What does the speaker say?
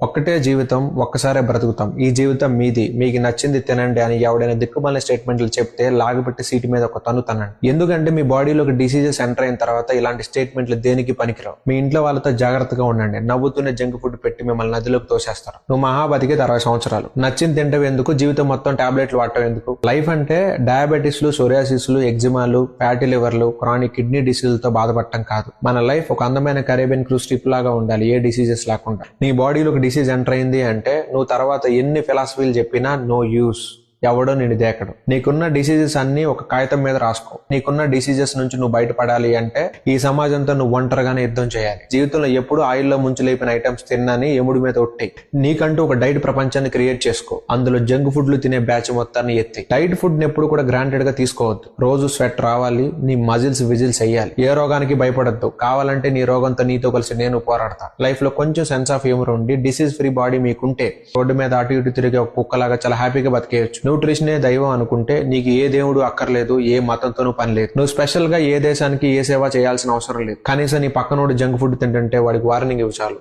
ఒక్కటే జీవితం, ఒక్కసారే బ్రతుకుతాం. ఈ జీవితం మీది, మీకు నచ్చింది తినండి అని ఎవడైనా దిక్కుమాలిన స్టేట్మెంట్లు చెప్తే లాగిపెట్టి సీటు మీద ఒక తను తనండి. ఎందుకంటే మీ బాడీలోకి డిసీజెస్ ఎంటర్ అయిన తర్వాత ఇలాంటి స్టేట్మెంట్లు దేనికి పనికిరావు. మీ ఇంట్లో వాళ్ళతో జాగ్రత్తగా ఉండండి. నవ్వుతూనే జంక్ ఫుడ్ పెట్టి మిమ్మల్ని నదిలోకి తోసేస్తారు. నువ్వు మహాబతికి 60 సంవత్సరాలు. నచ్చింది తింటవి ఎందుకు? జీవితం మొత్తం టాబ్లెట్లు వాడటం ఎందుకు? లైఫ్ అంటే డయాబెటీస్లు, సోరియాసిస్లు, ఎగ్జిమాలు, ఫ్యాటీ లివర్లు, క్రానిక్ కిడ్నీ డిసీజ్లతో బాధపడటం కాదు. మన లైఫ్ ఒక అందమైన కరేబియన్ క్రూజ్ ట్రిప్ లాగా ఉండాలి, ఏ డిసీజెస్ లేకుండా. నీ బాడీలోకి డిసీజ్ ఎంటర్ అయింది అంటే నువ్వు తర్వాత ఎన్ని ఫిలాసఫీలు చెప్పినా నో యూస్. ఎవడో నిన్ను దేకడు. నీకున్న డిసీజెస్ అన్ని ఒక కాగితం మీద రాసుకో. నీకున్న డిసీజెస్ నుంచి నువ్వు బయటపడాలి అంటే ఈ సమాజంతో నువ్వు ఒంటరిగానే యుద్ధం చేయాలి. జీవితంలో ఎప్పుడు ఆయిల్లో ముంచులేపిన ఐటమ్స్ తిన్నాని ఎముడి మీద ఒట్టేయి. నీకంటూ ఒక డైట్ ప్రపంచాన్ని క్రియేట్ చేసుకో. అందులో జంక్ ఫుడ్లు తినే బ్యాచ్ మొత్తాన్ని ఎత్తి. డైట్ ఫుడ్ ని ఎప్పుడు కూడా గ్రాంటెడ్ గా తీసుకోవద్దు. రోజు స్వెట్ రావాలి, నీ మజిల్స్ విజిల్స్ అయ్యాలి. ఏ రోగానికి భయపడద్దు. కావాలంటే నీ రోగంతో నీతో కలిసి నేను పోరాడతా. లైఫ్ లో కొంచెం సెన్స్ ఆఫ్ హ్యూమర్ ఉండి డిసీజ్ ఫ్రీ బాడీ మీకుంటే రోడ్డు మీద అటు ఇటు తిరిగే ఒక కుక్కలాగా చాలా హ్యాపీగా బతికేయచ్చు. న్యూట్రిషనే దైవం అనుకుంటే నీకు ఏ దేవుడు అక్కర్లేదు, ఏ మతంతోనూ పని లేదు. నువ్వు స్పెషల్ గా ఏ దేశానికి ఏ సేవ చేయాల్సిన అవసరం లేదు. కనీసం నీ పక్కనోడు జంక్ ఫుడ్ తింటుంటే వాడికి వార్నింగ్ ఇవ్వు చాలు.